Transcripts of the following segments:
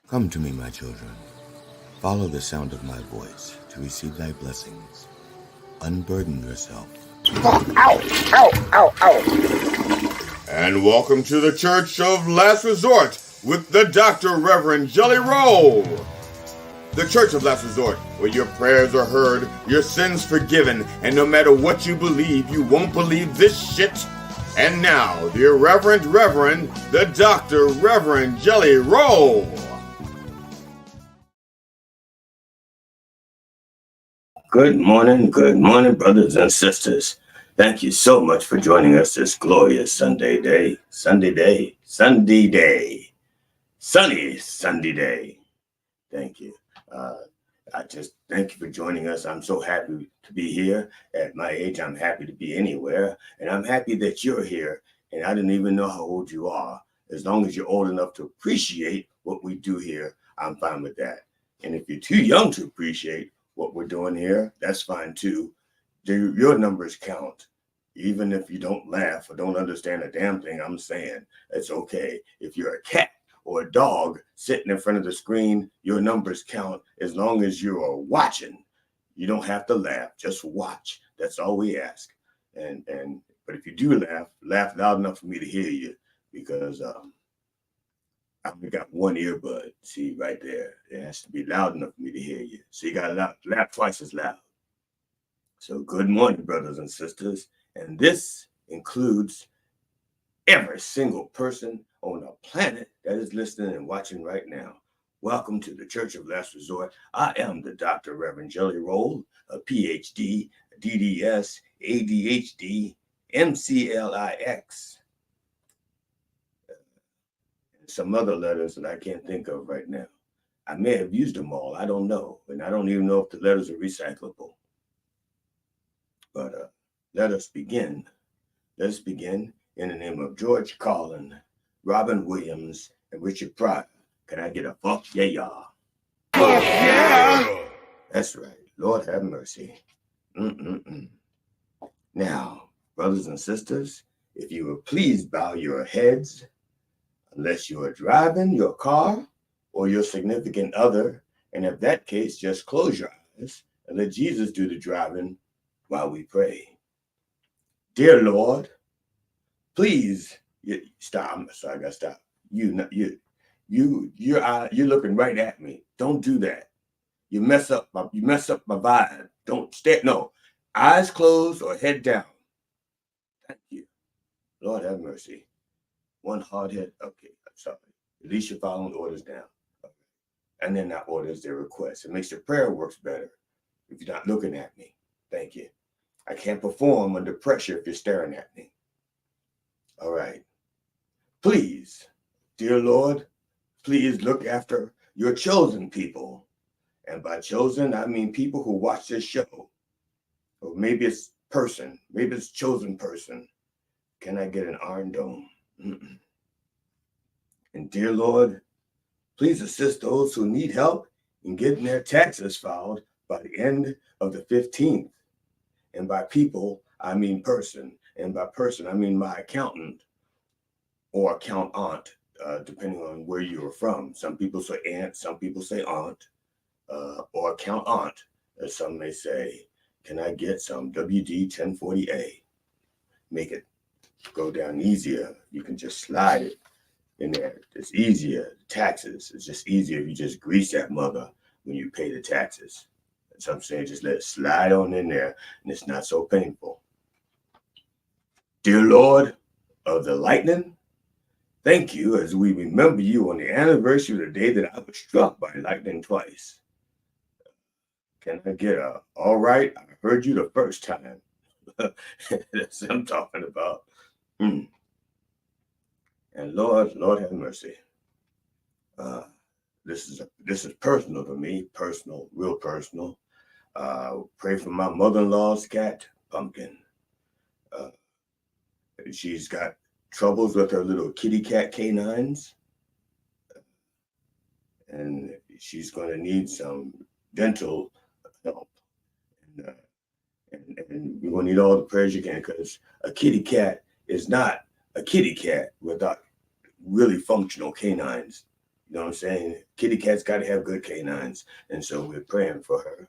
Come to me, my children. Follow the sound of my voice to receive thy blessings. Unburden yourself. Ow, ow, ow, ow. And welcome to the Church of Last Resort with the Dr. Rev Jelly Rolle. The Church of Last Resort, where your prayers are heard, your sins forgiven, and no matter what you believe, you won't believe this shit. And now, the Reverend, the Dr. Rev Jelly Rolle. Good morning, brothers and sisters. Thank you so much for joining us this glorious Sunny Sunday day. Thank you. I just thank you for joining us. I'm so happy to be here. At my age, I'm happy to be anywhere. And I'm happy that you're here. And I didn't even know how old you are. As long as you're old enough to appreciate what we do here, I'm fine with that. And if you're too young to appreciate what we're doing here, that's fine too. Your numbers count. Even if you don't laugh or don't understand a damn thing I'm saying, it's okay. If you're a cat or a dog sitting in front of the screen, your numbers count as long as you are watching. You don't have to laugh, just watch. That's all we ask. But if you do laugh loud enough for me to hear you, because I only got one earbud. See right there. It has to be loud enough for me to hear you. So you got to laugh twice as loud. So good morning, brothers and sisters. And this includes every single person on the planet that is listening and watching right now. Welcome to the Church of Last Resort. I am the Dr. Rev Jelly Rolle, a PhD, DDS, ADHD, MCLIX, and some other letters that I can't think of right now. I may have used them all. I don't know. And I don't even know if the letters are recyclable. But let us begin. Let us begin in the name of George Carlin, Robin Williams, and Richard Pryor. Can I get a fuck yeah, y'all? Fuck yeah! That's right. Lord have mercy. Now, brothers and sisters, if you will please bow your heads, unless you are driving your car or your significant other, and in that case, just close your eyes and let Jesus do the driving while we pray. Dear Lord, please stop. I'm sorry, I gotta stop. You're looking right at me. Don't do that. You mess up my vibe. Don't stay. No, eyes closed or head down. Thank you. Lord have mercy. One hard head. Okay, I'm sorry. At least you're following orders down. Okay. And then that orders their request. It makes your prayer works better if you're not looking at me. Thank you. I can't perform under pressure if you're staring at me. All right. Please, dear Lord, please look after your chosen people. And by chosen, I mean people who watch this show. Or maybe it's person. Maybe it's chosen person. Can I get an iron dome? And dear Lord, please assist those who need help in getting their taxes filed by the end of the 15th. And by people, I mean person. And by person, I mean my accountant or accountant, depending on where you are from. Some people say aunt, some people say aunt, or accountant, as some may say. Can I get some WD 1040A? Make it go down easier. You can just slide it in there. It's easier. Taxes, it's just easier if you just grease that mother when you pay the taxes. So I'm saying just let it slide on in there, and it's not so painful. Dear Lord of the lightning, thank you as we remember you on the anniversary of the day that I was struck by lightning twice. Can I get a, all right, I heard you the first time. That's what I'm talking about. And Lord have mercy. This is personal to me, personal, real personal. Pray for my mother-in-law's cat, Pumpkin. She's got troubles with her little kitty cat canines. And she's going to need some dental help. you're going to need all the prayers you can, because a kitty cat is not a kitty cat without really functional canines. You know what I'm saying? Kitty cat's got to have good canines. And so we're praying for her.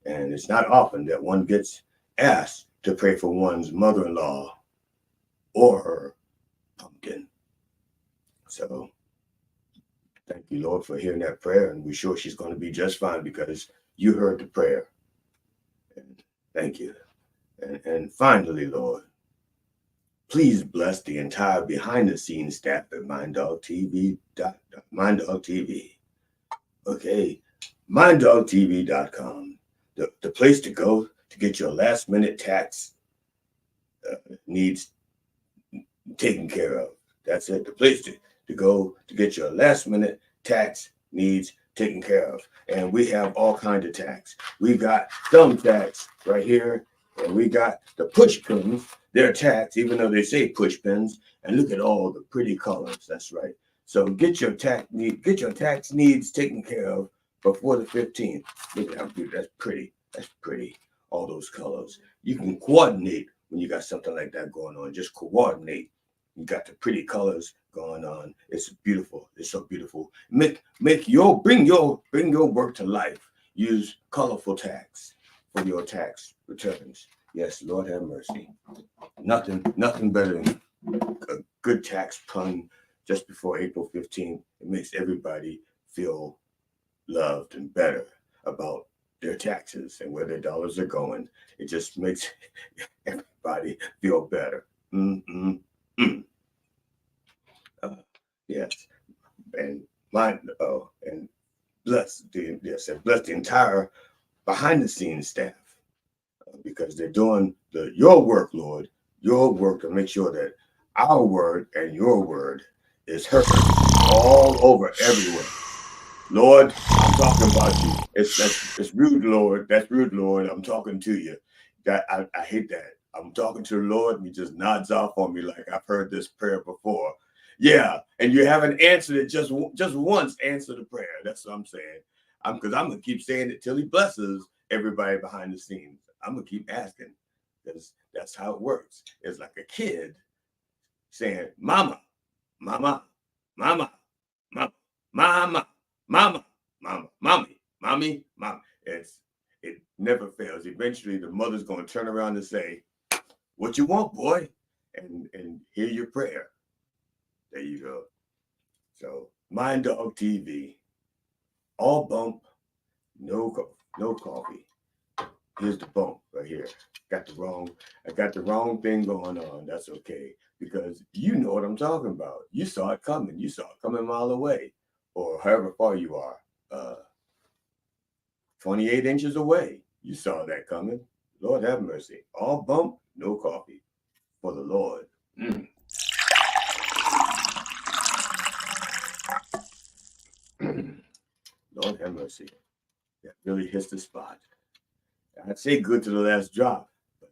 And it's not often that one gets asked to pray for one's mother-in-law or her pumpkin. So thank you, Lord, for hearing that prayer. And we're sure she's going to be just fine because you heard the prayer. And thank you. And finally, Lord, please bless the entire behind-the-scenes staff at MindDogTV. Okay, MindDogTV.com, the place to go to get your last-minute tax needs taken care of. That's it. The place to go to get your last-minute tax needs taken care of. And we have all kinds of tax. We got thumb tax right here, and we got the push pins. They're tax, even though they say push pins. And look at all the pretty colors. That's right. So get your tax needs taken care of before the 15th. Look at how good. That's pretty. That's pretty. All those colors. You can coordinate when you got something like that going on. Just coordinate. You got the pretty colors going on. It's beautiful. It's so beautiful. Bring your work to life. Use colorful tax for your tax returns. Yes, Lord have mercy. Nothing better than a good tax pun just before April 15th. It makes everybody feel loved and better about their taxes and where their dollars are going. It just makes everybody feel better. Yes, and bless the entire behind the scenes staff because they're doing your work, Lord, your work to make sure that our word and your word is heard all over everywhere. Lord, I'm talking about you. It's rude, Lord. That's rude, Lord. I'm talking to you. I hate that. I'm talking to the Lord and he just nods off on me like I've heard this prayer before. Yeah, and you haven't answered it just once. Answer the prayer. That's what I'm saying. Because I'm gonna keep saying it till he blesses everybody behind the scenes. I'm gonna keep asking because that's how it works. It's like a kid saying, "Mama, mama, mama, mama, mama, mama, mama, mommy, mommy, mom." It never fails. Eventually, the mother's gonna turn around and say, "What you want, boy?" and hear your prayer. There you go. So, Mind Dog TV, all bump, no coffee. Here's the bump right here. I got the wrong thing going on. That's okay because you know what I'm talking about. You saw it coming. You saw it coming a mile away, or however far you are, 28 inches away. You saw that coming. Lord have mercy. All bump, no coffee for the Lord. Lord have mercy. That really hits the spot. I'd say good to the last drop, but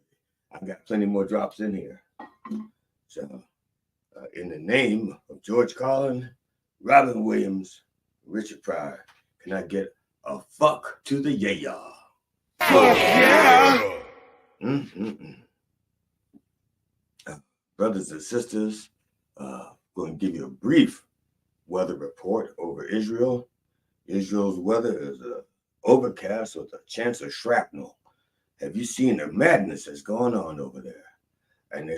I've got plenty more drops in here. So, in the name of George Carlin, Robin Williams, Richard Pryor, can I get a fuck to the yeah? Fuck yeah! Brothers and sisters, going to give you a brief weather report over Israel. Israel's weather is overcast with a chance of shrapnel. Have you seen the madness that's going on over there? And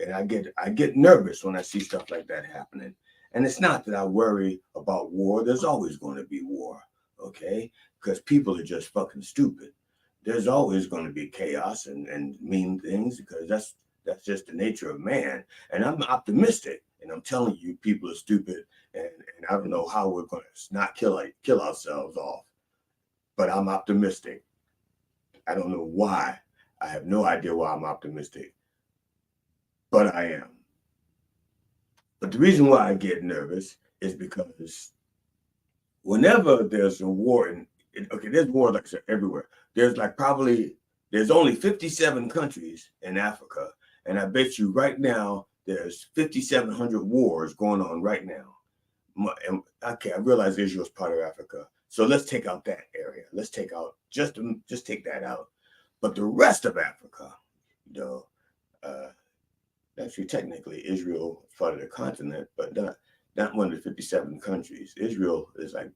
I get nervous when I see stuff like that happening. And it's not that I worry about war. There's always going to be war, okay? Because people are just fucking stupid. There's always going to be chaos and mean things because that's just the nature of man. And I'm optimistic. And I'm telling you, people are stupid. And I don't know how we're going to not kill ourselves off. But I'm optimistic. I don't know why. I have no idea why I'm optimistic. But I am. But the reason why I get nervous is because whenever there's a war, there's war like I said, everywhere. There's only 57 countries in Africa. And I bet you right now, there's 5,700 wars going on right now. Okay, I realize Israel's part of Africa. So let's take out that area. Let's take out, just take that out. But the rest of Africa, You know, actually, technically, Israel is part of the continent, but not one of the 57 countries. Israel is like,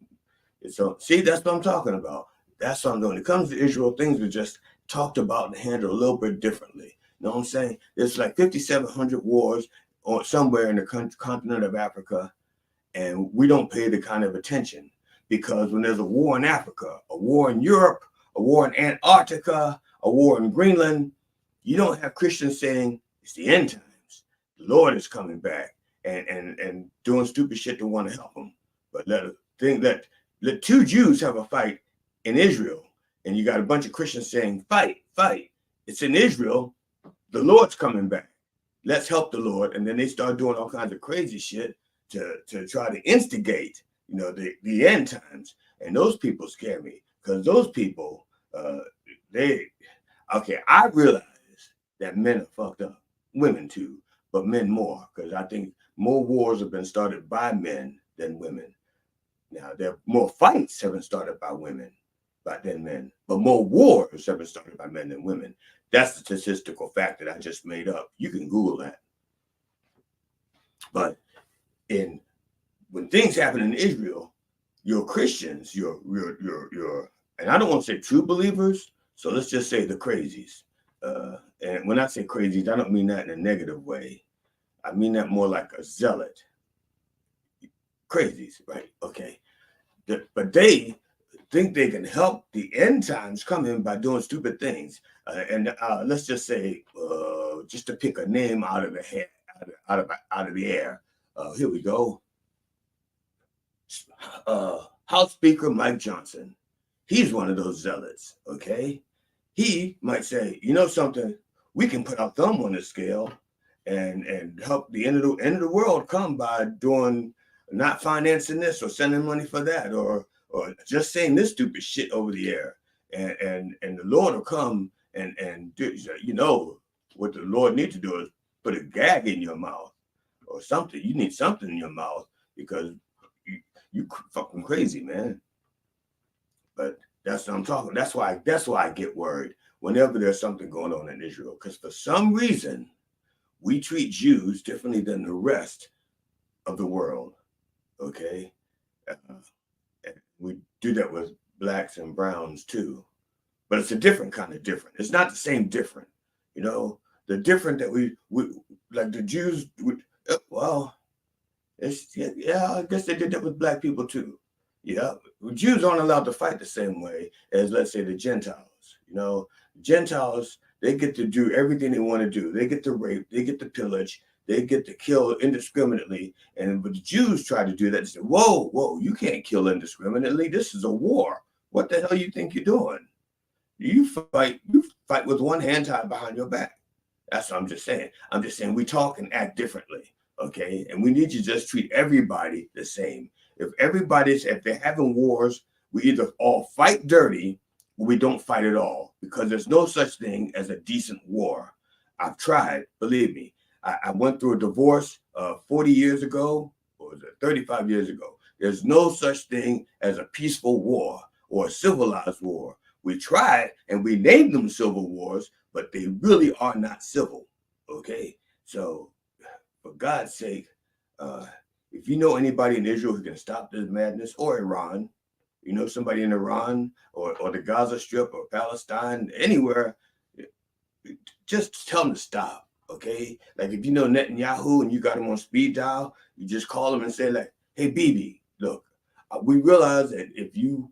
it's on. See, that's what I'm talking about. That's what I'm doing. When it comes to Israel, things are just talked about and handled a little bit differently. You know what I'm saying? There's like 5,700 wars or somewhere in the continent of Africa, and we don't pay the kind of attention because when there's a war in Africa, a war in Europe, a war in Antarctica, a war in Greenland, you don't have Christians saying it's the end times. The Lord is coming back and doing stupid shit to want to help them. But let two Jews have a fight in Israel, and you got a bunch of Christians saying, fight, fight. It's in Israel. The Lord's coming back. Let's help the Lord. And then they start doing all kinds of crazy shit to try to instigate, the end times. And those people scare me because those people, I realize that men are fucked up, women too, but men more, because I think more wars have been started by men than women. Now, there are more fights have been started by women than men, but more wars have been started by men than women. That's the statistical fact that I just made up. You can Google that. But when things happen in Israel, you're Christians, you're, and I don't want to say true believers, so let's just say the crazies. And when I say crazies, I don't mean that in a negative way. I mean that more like a zealot. Crazies, right? Okay. But they think they can help the end times coming by doing stupid things. And let's just say, just to pick a name out of the head, out of the air. Here we go. House Speaker Mike Johnson. He's one of those zealots. Okay. He might say, you know something, we can put our thumb on the scale and help the end of the world come by doing not financing this or sending money for that or just saying this stupid shit over the air. And the Lord will come and do, what the Lord needs to do is put a gag in your mouth or something. You need something in your mouth because you fucking crazy, man. But that's what I'm talking. That's why I get worried whenever there's something going on in Israel. Because for some reason, we treat Jews differently than the rest of the world. Okay? We do that with blacks and browns too. But it's a different kind of different. It's not the same different. The different that we like the Jews would, well, I guess they did that with black people too. Yeah, Jews aren't allowed to fight the same way as, let's say, the Gentiles. Gentiles, they get to do everything they want to do. They get to rape, they get to pillage, they get to kill indiscriminately. And but the Jews try to do that. They say, whoa, you can't kill indiscriminately. This is a war. What the hell you think you're doing? You fight with one hand tied behind your back. That's what I'm just saying. I'm just saying we talk and act differently. Okay, and we need to just treat everybody the same. If they're having wars, we either all fight dirty or we don't fight at all, because there's no such thing as a decent war. I've tried, believe me. I went through a divorce 40 years ago, or was it 35 years ago? There's no such thing as a peaceful war or a civilized war. We tried and we named them civil wars, but they really are not civil. Okay, so for God's sake, if you know anybody in Israel who can stop this madness, or Iran, somebody in Iran or the Gaza Strip or Palestine, anywhere, just tell them to stop, okay? Like if you know Netanyahu and you got him on speed dial, you just call him and say like, hey, Bibi, look, we realize that if you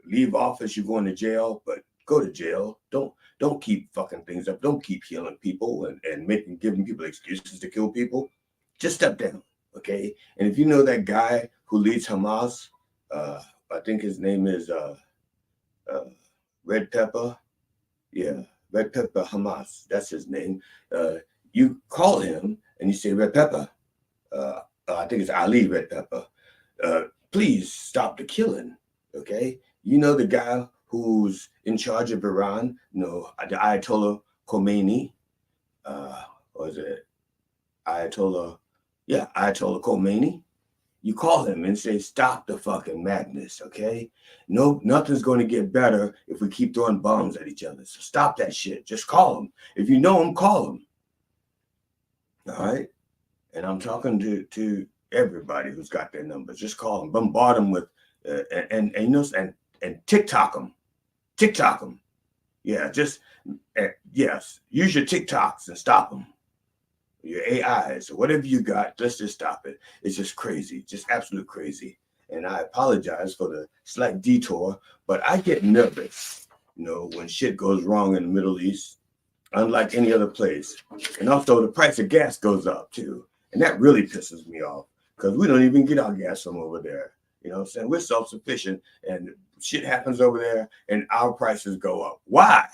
leave office, you're going to jail, but go to jail. Don't keep fucking things up. Don't keep killing people and giving people excuses to kill people. Just step down, okay? And if you know that guy who leads Hamas, I think his name is Red Pepper. Yeah, Red Pepper Hamas. That's his name. You call him and you say, Red Pepper, I think it's Ali Red Pepper. Please stop the killing, okay? You know the guy who's in charge of Iran, the Ayatollah Khomeini, or is it Ayatollah Khomeini? You call him and say, stop the fucking madness, okay? No, nothing's going to get better if we keep throwing bombs at each other. So stop that shit. Just call him. If you know him, call him. All right? And I'm talking to everybody who's got their numbers. Just call them, bombard them with, and TikTok them. TikTok them. Yeah, just, yes, use your TikToks and stop them. Your AIs or whatever you got, let's just stop it. It's just crazy, just absolute crazy. And I apologize for the slight detour, but I get nervous, when shit goes wrong in the Middle East, unlike any other place. And also the price of gas goes up too. And that really pisses me off because we don't even get our gas from over there. You know what I'm saying? We're self-sufficient and shit happens over there and our prices go up. Why?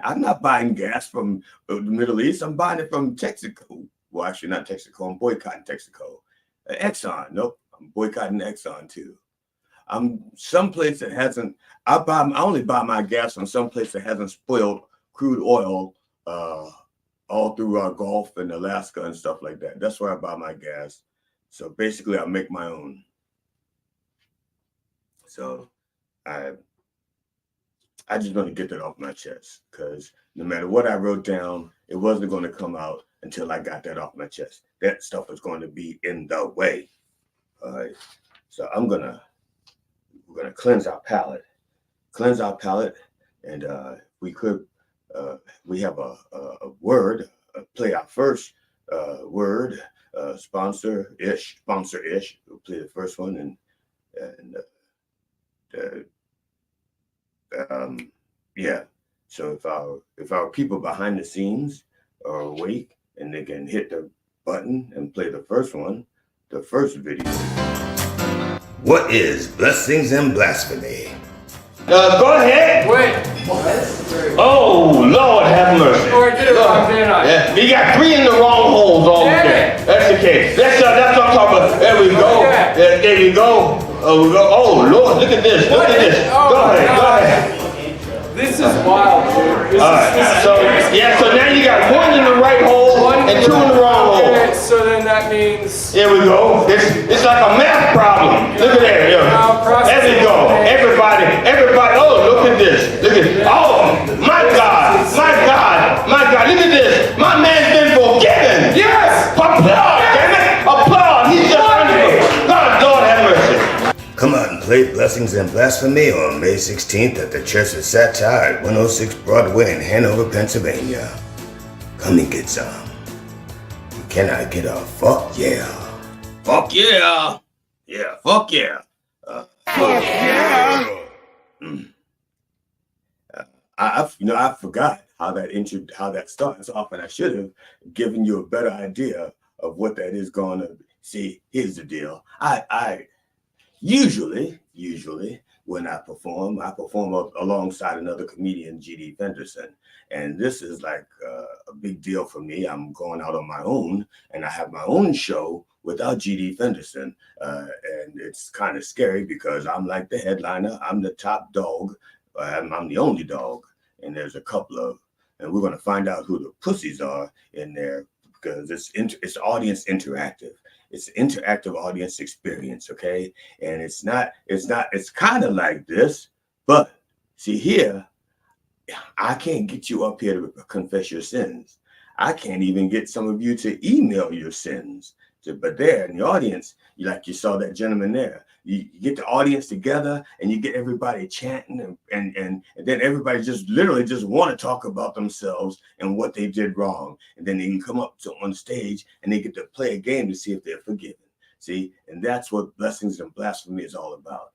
I'm not buying gas from the Middle East. I'm buying it from Texaco. Well, actually, not Texaco. I'm boycotting Texaco. Exxon. Nope. I'm boycotting Exxon too. I'm someplace that hasn't. I only buy my gas from someplace that hasn't spoiled crude oil all through our Gulf and Alaska and stuff like that. That's where I buy my gas. So basically, I make my own. So I just want to get that off my chest because no matter what I wrote down, it wasn't going to come out until I got that off my chest. That stuff is going to be in the way. All right. So we're gonna cleanse our palate, and we have a word, play our first word, sponsor-ish. We'll play the first one yeah. So if our people behind the scenes are awake and they can hit the button and play the first one, the first video. What is blessings and blasphemy? Go ahead. Wait. Oh, Lord have mercy. Or did it wrong, didn't I? Yeah, you got 3 in the wrong holes all day. That's the case. That's what I'm talking about. There we go. Okay. There you go. Oh, Lord, look at this. Look at this. Oh, Go ahead. This is wild, dude. All right. So now you got 1 in the right hole and 2 in the wrong hole. Okay, so then that means. Here we go. It's like a math problem. Look at that. Yeah. There we go. Everybody. Oh, look at this. Look at. Oh, my God. Look at this. My man's been forgiven. Yes. Applaud, damn it. Applaud. He's just wonderful. God, Lord have mercy. Come out and play Blessings and Blasphemy on May 16th at the Church of Satire at 106 Broadway in Hanover, Pennsylvania. Come and get some. Can I get a fuck yeah? Fuck yeah. Yeah, fuck yeah. Fuck yeah. I forgot how that starts off, and I should have given you a better idea of what that is going to see. Here's the deal. I usually when I perform alongside another comedian, G.D. Fenderson, and this is like a big deal for me. I'm going out on my own, and I have my own show without G.D. Fenderson, and it's kind of scary because I'm like the headliner. I'm the top dog. I'm the only dog, and there's a couple of, and we're going to find out who the pussies are in there because it's audience interactive. It's an interactive audience experience, okay? And it's kind of like this, but see here, I can't get you up here to confess your sins. I can't even get some of you to email your sins. But there in the audience, you saw that gentleman there. You get the audience together and you get everybody chanting and then everybody just literally just want to talk about themselves and what they did wrong. And then they can come up on stage and they get to play a game to see if they're forgiven. See, and that's what Blessings and Blasphemy is all about.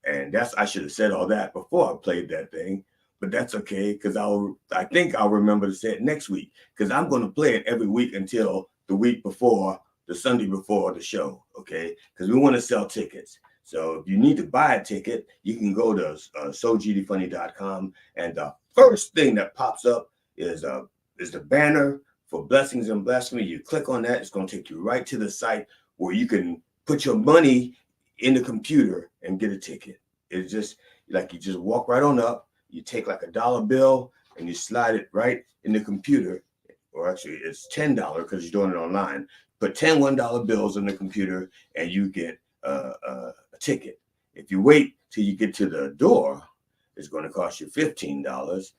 And I should have said all that before I played that thing, but that's okay because I think I'll remember to say it next week because I'm going to play it every week until the week before, the Sunday before the show, okay? Because we want to sell tickets. So if you need to buy a ticket, you can go to SoGDfunny.com, and the first thing that pops up is the banner for Blessings and Blasphemy. You click on that, it's going to take you right to the site where you can put your money in the computer and get a ticket. It's just like you just walk right on up, you take like $1 bill and you slide it right in the computer or actually it's $10 because you're doing it online. Put 10 $1 bills on the computer and you get a ticket. If you wait till you get to the door, it's going to cost you $15.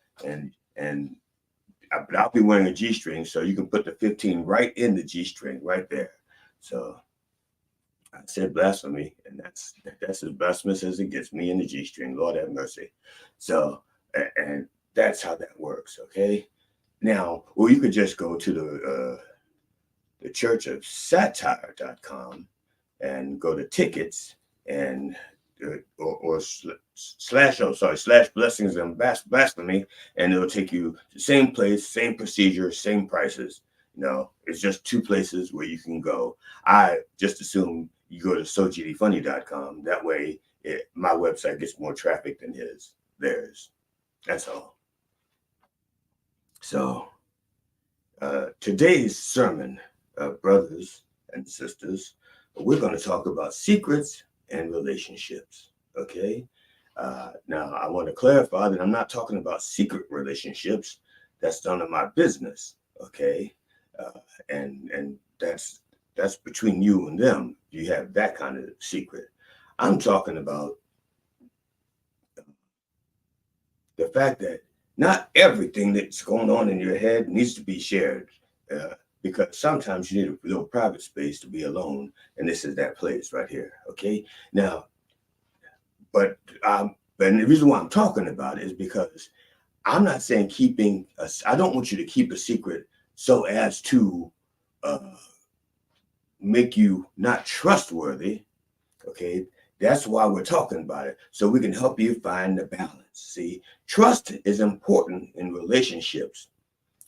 But I'll be wearing a G-string, so you can put the 15 right in the G-string right there. So I said blasphemy, and that's as blasphemous as it gets, me in the G-string. Lord have mercy. So, and that's how that works, okay? Now, or you could just go to the churchofsatire.com and go to tickets and slash blessings and blasphemy, and it'll take you to the same place, same procedure, same prices. It's just two places where you can go. I just assume you go to sogdfunny.com. That way my website gets more traffic than theirs. That's all. So today's sermon, brothers and sisters, we're going to talk about secrets and relationships. Okay. Now I want to clarify that I'm not talking about secret relationships. That's none of my business. Okay. And that's between you and them. You have that kind of secret. I'm talking about the fact that not everything that's going on in your head needs to be shared, because sometimes you need a little private space to be alone, and this is that place right here. Okay. Now, but the reason why I'm talking about it is because I'm not saying I don't want you to keep a secret so as to make you not trustworthy. Okay. That's why we're talking about it, so we can help you find the balance. See, trust is important in relationships,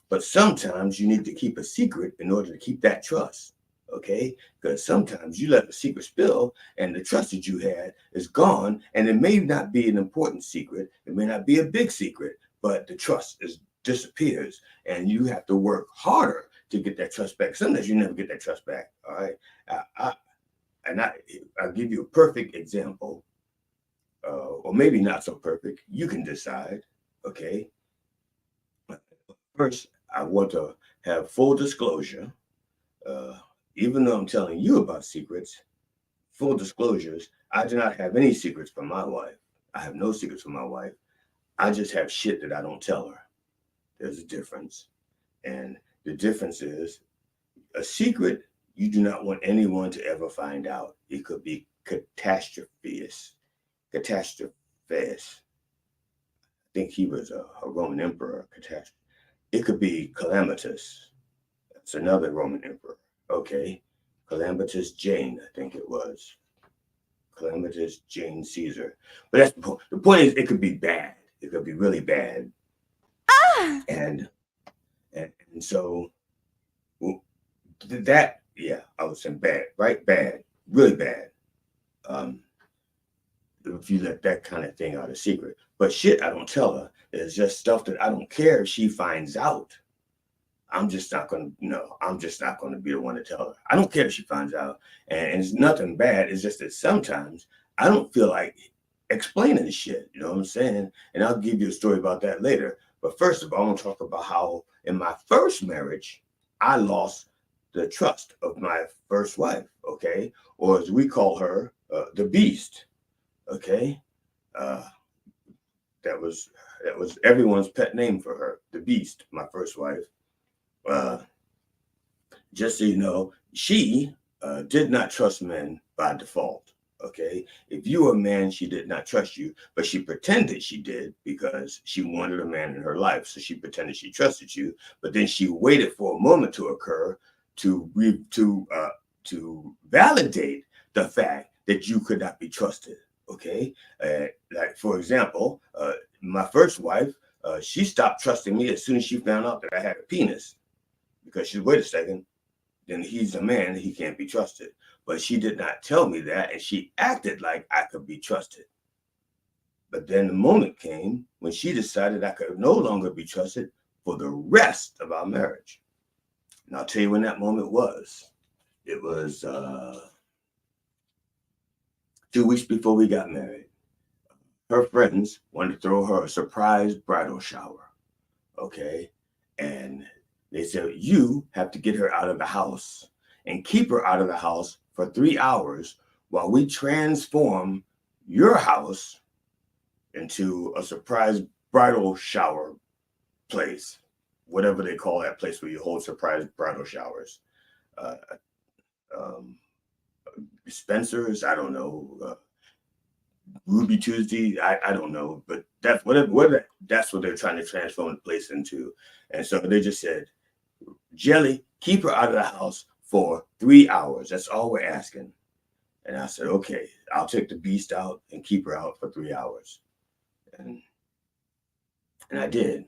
but sometimes you need to keep a secret in order to keep that trust. Okay, because sometimes you let the secret spill and the trust that you had is gone, and it may not be an important secret, it may not be a big secret, but the trust disappears, and you have to work harder to get that trust back. Sometimes you never get that trust back. All right. I'll give you a perfect example, or maybe not so perfect. You can decide. Okay. First, I want to have full disclosure. Even though I'm telling you about secrets, full disclosures, I do not have any secrets from my wife. I have no secrets from my wife. I just have shit that I don't tell her. There's a difference. And the difference is a secret you do not want anyone to ever find out. It could be catastrophes. I think he was a Roman emperor. It could be calamitous. That's another Roman emperor. Okay. Calamitous Jane, I think it was. Calamitous Jane Caesar. But that's the point. The point is, it could be bad. It could be really bad. And so that, yeah, I was saying bad, right? Bad, really bad. If you let that kind of thing out a secret. But shit, I don't tell her. It's just stuff that I don't care if she finds out. I'm just not going to be the one to tell her. I don't care if she finds out. And it's nothing bad. It's just that sometimes I don't feel like explaining the shit. You know what I'm saying? And I'll give you a story about that later. But first of all, I want to talk about how in my first marriage, I lost the trust of my first wife. Okay. Or as we call her, the beast. Okay. That was everyone's pet name for her, the beast, my first wife. Just so you know, she did not trust men by default. Okay. If you were a man, she did not trust you, but she pretended she did because she wanted a man in her life. So she pretended she trusted you, but then she waited for a moment to occur to validate the fact that you could not be trusted. Okay. Like, for example, my first wife, she stopped trusting me as soon as she found out that I had a penis, because she said, wait a second, then he's a man, he can't be trusted. But she did not tell me that, and she acted like I could be trusted. But then the moment came when she decided I could no longer be trusted for the rest of our marriage. And I'll tell you when that moment was. It was 2 weeks before we got married. Her friends wanted to throw her a surprise bridal shower. Okay. And They said, you have to get her out of the house and keep her out of the house for 3 hours while we transform your house into a surprise bridal shower place, whatever they call that place where you hold surprise bridal showers. Uh, um, Spencer's, I don't know. Ruby Tuesday, I don't know, but that's that's what they're trying to transform the place into. And so they just said, Jelly, keep her out of the house for 3 hours. That's all we're asking. And I said, okay, I'll take the beast out and keep her out for 3 hours. And I did.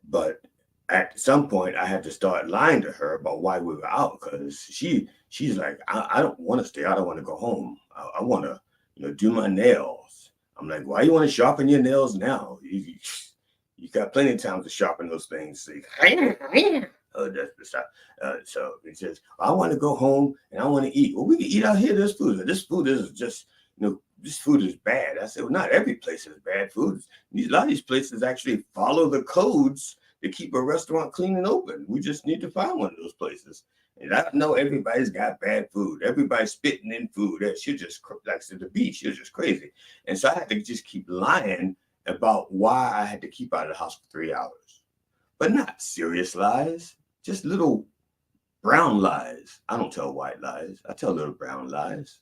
But at some point, I had to start lying to her about why we were out, because she's like, I don't want to stay. I don't want to go home. I want to, do my nails. I'm like, why you want to sharpen your nails now? You got plenty of time to sharpen those things. So, that's the stuff. So he says, I want to go home and I want to eat. Well, we can eat out here. This food is just, this food is bad. I said, well, not every place is bad food. A lot of these places actually follow the codes to keep a restaurant clean and open. We just need to find one of those places. And I know everybody's got bad food. Everybody's spitting in food. She just, like I said, the beach, she was just crazy. And so I had to just keep lying about why I had to keep out of the house for 3 hours. But not serious lies, just little brown lies. I don't tell white lies. I tell little brown lies.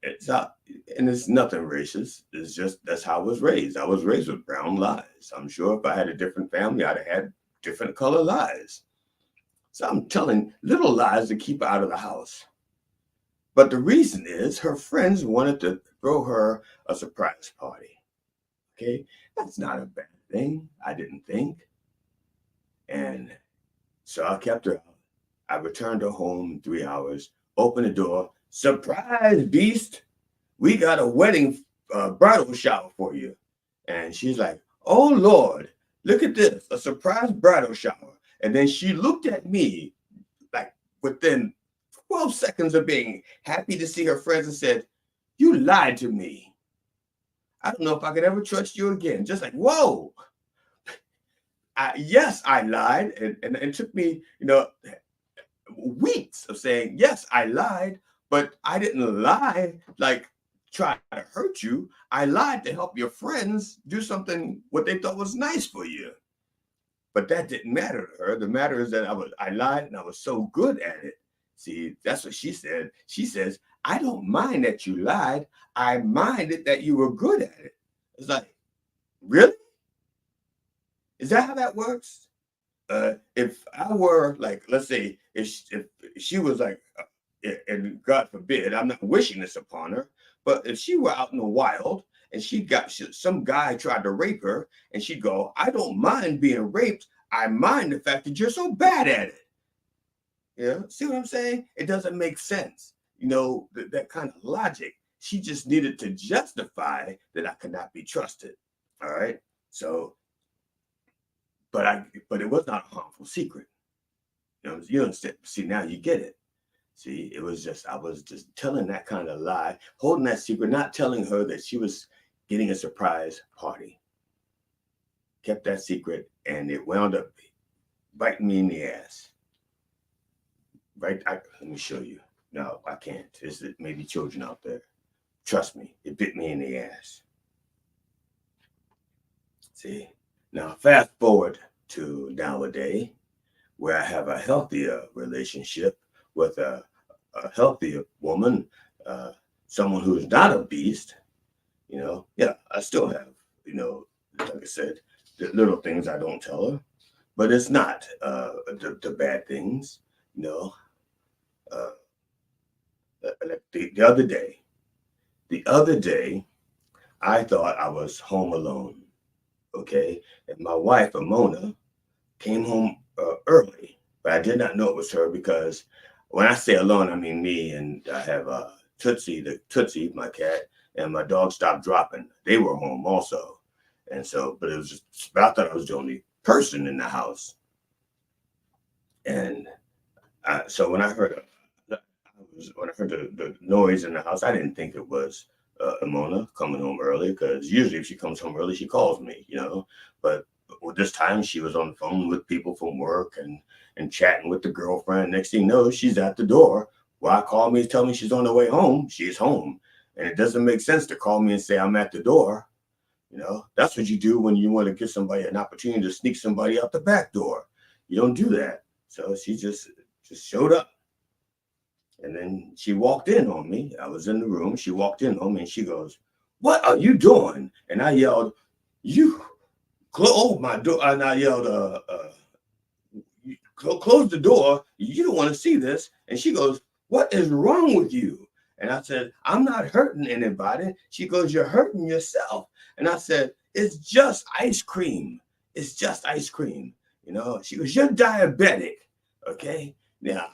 It's not, and it's nothing racist. It's just, that's how I was raised. I was raised with brown lies. I'm sure if I had a different family, I'd have had different color lies. So I'm telling little lies to keep her out of the house. But the reason is her friends wanted to throw her a surprise party. Okay, that's not a bad thing, I didn't think. And so I kept her out. I returned her home in 3 hours, opened the door. Surprise, beast. We got a wedding bridal shower for you. And she's like, oh, Lord, look at this, a surprise bridal shower. And then she looked at me like within 12 seconds of being happy to see her friends and said, you lied to me. I don't know if I could ever trust you again. Just like, whoa. Yes, I lied. And it took me, weeks of saying, yes, I lied. But I didn't lie like try to hurt you. I lied to help your friends do something what they thought was nice for you. But that didn't matter to her. The matter is that I lied and I was so good at it. See, that's what she said. She says, I don't mind that you lied. I minded that you were good at it. It's like, really? Is that how that works? If I were like, let's say, if she was like, and God forbid, I'm not wishing this upon her, but if she were out in the wild and some guy tried to rape her, and she'd go, I don't mind being raped. I mind the fact that you're so bad at it. Yeah, see what I'm saying? It doesn't make sense. That kind of logic. She just needed to justify that I could not be trusted. All right. So, but it was not a harmful secret. You understand? See, now you get it. See, I was just telling that kind of lie, holding that secret, not telling her that she was getting a surprise party. Kept that secret, and it wound up biting me in the ass. Right? Let me show you. No, I can't. There's maybe children out there. Trust me, it bit me in the ass. See? Now, fast forward to nowadays, where I have a healthier relationship with a healthier woman, someone who's not a beast. Yeah, I still have, like I said, the little things I don't tell her, but it's not the bad things. Like the other day, I thought I was home alone. Okay, and my wife Immonna came home early, but I did not know it was her, because when I say alone, I mean me, and I have Tootsie, my cat, and my dog Stopped Dropping. They were home also. And so, but it was just, I thought I was the only person in the house. And so when I heard the noise in the house, I didn't think it was Immonna coming home early, because usually if she comes home early, she calls me, But well, this time she was on the phone with people from work and chatting with the girlfriend. Next thing you know, she's at the door. Why call me and tell me she's on her way home? She's home. And it doesn't make sense to call me and say I'm at the door. You know, that's what you do when you want to give somebody an opportunity to sneak somebody out the back door. You don't do that. So she just showed up. And then she walked in on me. I was in the room. She walked in on me and she goes, "What are you doing?" And I yelled, "You close my door." And I yelled, "Close the door. You don't want to see this." And she goes, "What is wrong with you?" And I said, "I'm not hurting anybody." She goes, "You're hurting yourself." And I said, "It's just ice cream. It's just ice cream." You know, she goes, "You're diabetic." Okay. Now,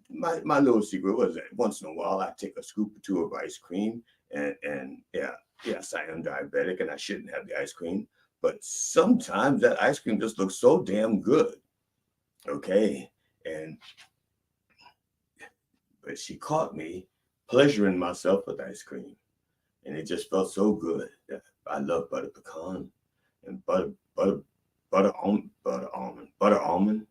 my little secret was that once in a while I take a scoop or two of ice cream, and yeah, yes, I am diabetic and I shouldn't have the ice cream, but sometimes that ice cream just looks so damn good. Okay. But she caught me pleasuring myself with ice cream, and it just felt so good. I love butter pecan and butter almond.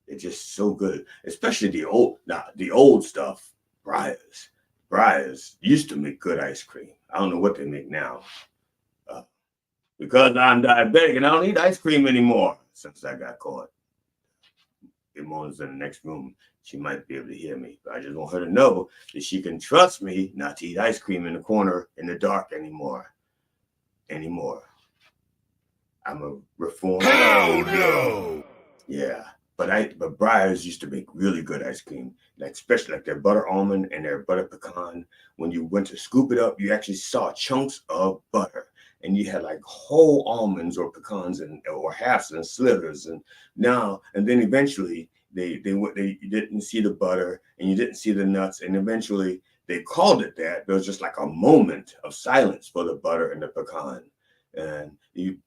It's just so good, especially the old stuff. Breyers used to make good ice cream. I don't know what they make now, because I'm diabetic and I don't eat ice cream anymore since I got caught. Immonna's in the next room. She might be able to hear me, but I just want her to know that she can trust me not to eat ice cream in the corner in the dark anymore. I'm a reformed. Hell no! Yeah, but Breyers used to make really good ice cream, like especially like their butter almond and their butter pecan. When you went to scoop it up, you actually saw chunks of butter, and you had like whole almonds or pecans or halves and slithers, and then eventually you didn't see the butter and you didn't see the nuts, and eventually they called it that. There was just like a moment of silence for the butter and the pecan. And you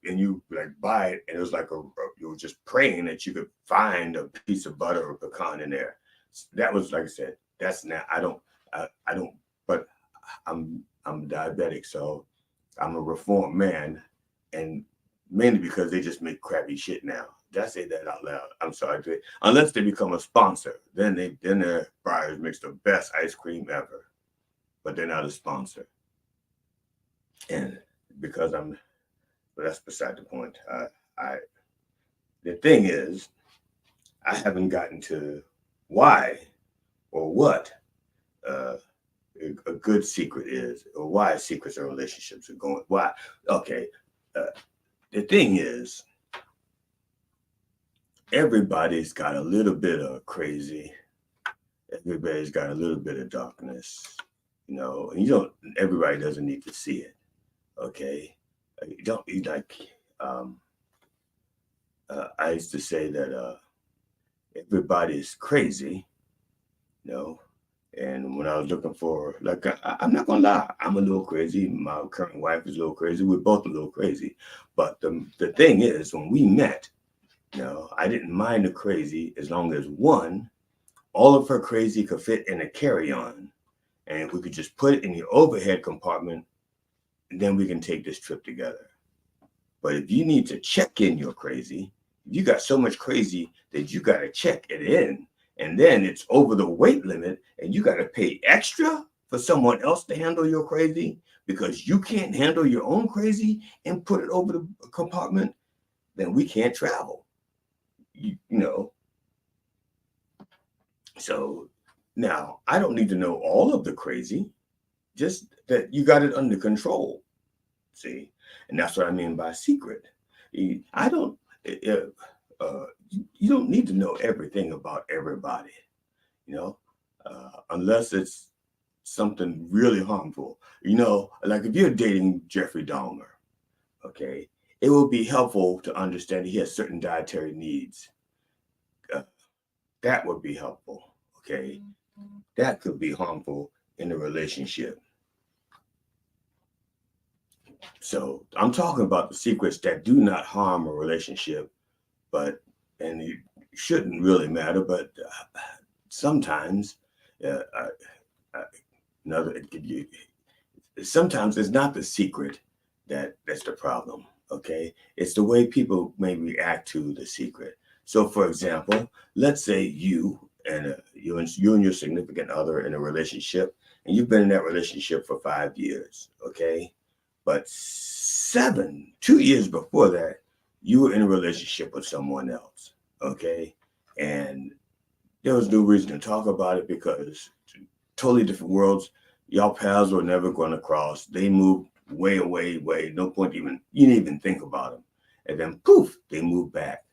like buy it, and it was like you were just praying that you could find a piece of butter or pecan in there. That was, like I said, that's not. I don't. But I'm diabetic, so I'm a reformed man, and mainly because they just make crappy shit now. Did I say that out loud? I'm sorry. Unless they become a sponsor, then their Breyers makes the best ice cream ever, but they're not a sponsor. And because but that's beside the point. The thing is, I haven't gotten to why or what a good secret is, or why secrets or relationships are going. Why? Okay. The thing is, everybody's got a little bit of crazy. Everybody's got a little bit of darkness, you know. And everybody doesn't need to see it. Okay. I used to say that everybody is crazy, you know. And when I was looking for, like, I'm not gonna lie, I'm a little crazy. My current wife is a little crazy. We're both a little crazy. But the thing is, when we met, you know, I didn't mind the crazy as long as one, all of her crazy could fit in a carry-on, and we could just put it in the overhead compartment, and then we can take this trip together. But if you need to check in your crazy, you got so much crazy that you got to check it in, and then it's over the weight limit, and you got to pay extra for someone else to handle your crazy because you can't handle your own crazy and put it over the compartment, then we can't travel. You know. So now I don't need to know all of the crazy, just that you got it under control. See, and that's what I mean by secret. You don't need to know everything about everybody, you know, unless it's something really harmful. You know, like if you're dating Jeffrey Dahmer, okay, it will be helpful to understand he has certain dietary needs. That would be helpful, okay? That could be harmful in a relationship. So I'm talking about the secrets that do not harm a relationship, and it shouldn't really matter, but sometimes, sometimes it's not the secret that's the problem, Okay, it's the way people may react to the secret. So, for example, let's say you and your significant other in a relationship, and you've been in that relationship for 5 years. Okay, but 2 years before that, you were in a relationship with someone else. Okay, and there was no reason to talk about it because totally different worlds. Y'all paths were never going to cross. They moved way away, way. No point even, you didn't even think about them. And then poof, they moved back.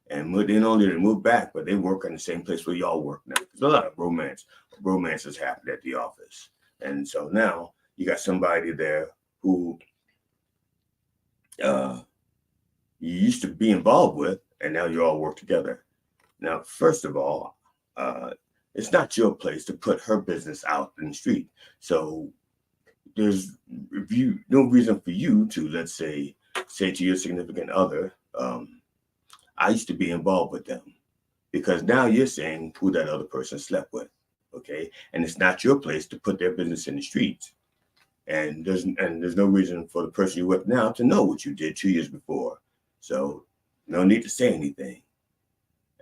And they not only moved back, but they work in the same place where y'all work now. There's a lot of romances happen at the office. And so now you got somebody there who you used to be involved with, and now you all work together. Now, first of all, it's not your place to put her business out in the street. So there's no reason for you to, let's say to your significant other, I used to be involved with them, because now you're saying who that other person slept with. Okay, and it's not your place to put their business in the streets. And there's no reason for the person you're with now to know what you did 2 years before. So no need to say anything.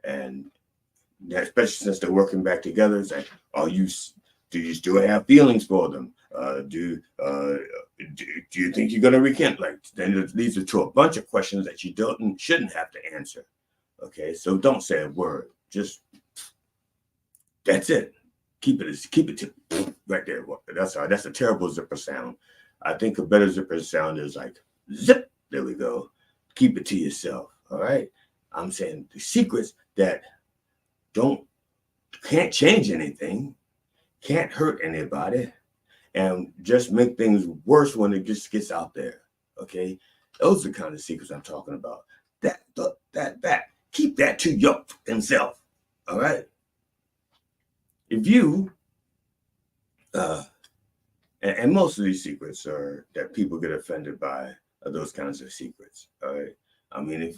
And especially since they're working back together, it's like, do you still have feelings for them? Do you think you're gonna recant? Like, then it leads to a bunch of questions that you shouldn't have to answer. Okay, so don't say a word. Just that's it. Keep it to right there. That's a terrible zipper sound. I think a better zipper sound is like zip. There we go. Keep it to yourself. All right. I'm saying the secrets that can't change anything, can't hurt anybody, and just make things worse when it just gets out there. Okay, those are the kind of secrets I'm talking about. That keep that to your himself. All right. If you and most of these secrets are that people get offended by are those kinds of secrets. All right. I mean, if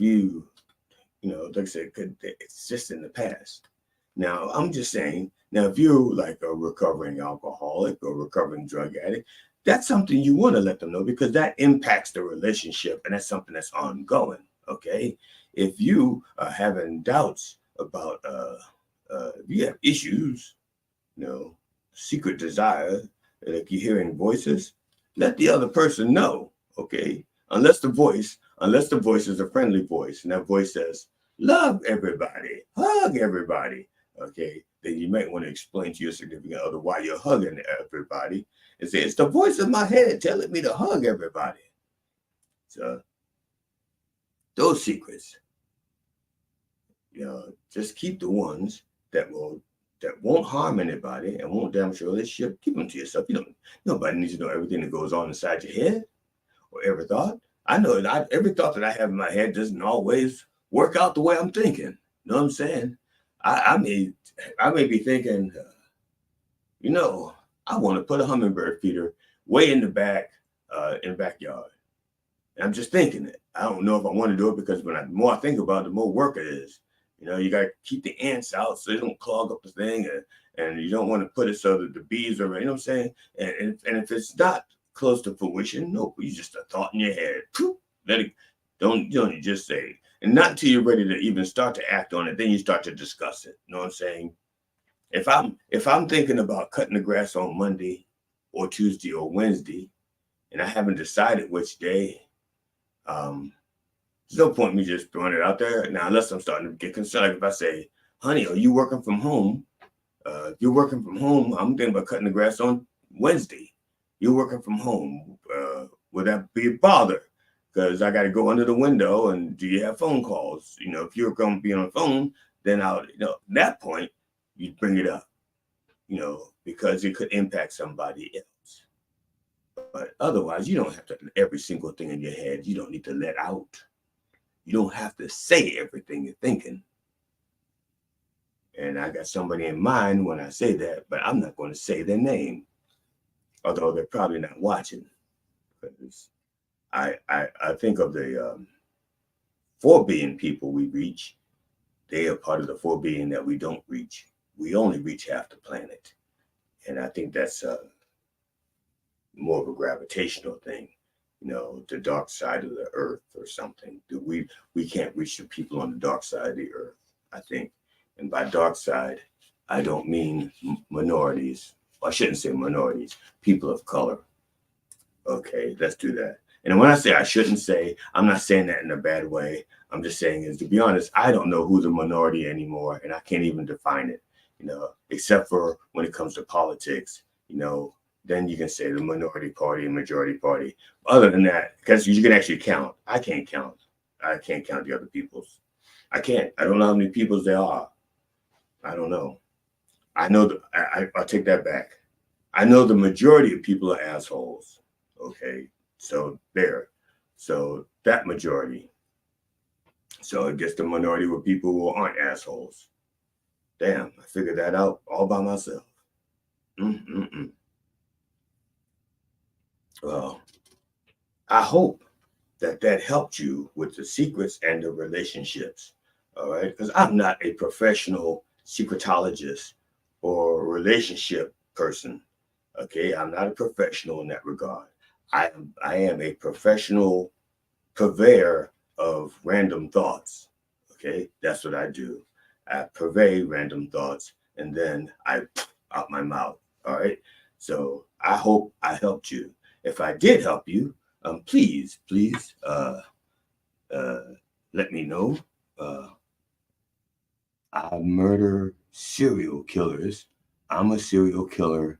like I said, it's just in the past. Now, I'm just saying, now, if you're like a recovering alcoholic or recovering drug addict, that's something you want to let them know, because that impacts the relationship, and that's something that's ongoing, okay? If you are having doubts about, if you have issues, secret desire, like you're hearing voices, let the other person know, okay? Unless the voice is a friendly voice, and that voice says, love everybody, hug everybody. Okay, then you might want to explain to your significant other why you're hugging everybody, and say, it's the voice in my head telling me to hug everybody. So those secrets, just keep the ones that won't harm anybody and won't damage your relationship. Keep them to yourself. Nobody needs to know everything that goes on inside your head or every thought. I know that every thought that I have in my head doesn't always work out the way I'm thinking. You know what I'm saying? I may be thinking, I want to put a hummingbird feeder way in the backyard. And I'm just thinking it. I don't know if I want to do it, because the more I think about it, the more work it is. You got to keep the ants out so they don't clog up the thing, and you don't want to put it so that the bees are, what I'm saying? And if it's not close to fruition, no, it's just a thought in your head. Let it, don't just say, and not until you're ready to even start to act on it, then you start to discuss it. You know what I'm saying? If I'm thinking about cutting the grass on Monday or Tuesday or Wednesday, and I haven't decided which day, there's no point in me just throwing it out there. Now, unless I'm starting to get concerned, like if I say, honey, are you working from home? If you're working from home, I'm thinking about cutting the grass on Wednesday. You're working from home. Would that be a bother? Because I got to go under the window, and do you have phone calls? If you're going to be on the phone, then at that point, you bring it up, because it could impact somebody else. But otherwise, you don't have to, every single thing in your head, you don't need to let out. You don't have to say everything you're thinking. And I got somebody in mind when I say that, but I'm not going to say their name, although they're probably not watching. Because I think of the 4 billion people we reach. They are part of the 4 billion that we don't reach. We only reach half the planet. And I think that's more of a gravitational thing. the dark side of the earth or something. We can't reach the people on the dark side of the earth, I think. And by dark side, I don't mean minorities. I shouldn't say minorities, people of color. Okay, let's do that. And when I say I shouldn't say, I'm not saying that in a bad way. I'm just saying is, to be honest, I don't know who's a minority anymore, and I can't even define it, except for when it comes to politics, then you can say the minority party and majority party. Other than that, because you can actually count. I can't count. I can't count the other peoples. I can't. I don't know how many peoples there are. I don't know. I know I'll take that back. I know the majority of people are assholes. Okay, so there. So that majority. So I guess the minority were people who aren't assholes. Damn, I figured that out all by myself. Well, I hope that helped you with the secrets and the relationships. All right, because I'm not a professional secretologist or relationship person. Okay, I'm not a professional in that regard. I am a professional purveyor of random thoughts. Okay, that's what I do. I purvey random thoughts and then I out my mouth. All right. So I hope I helped you. If I did help you, please let me know. I murder serial killers. I'm a serial killer.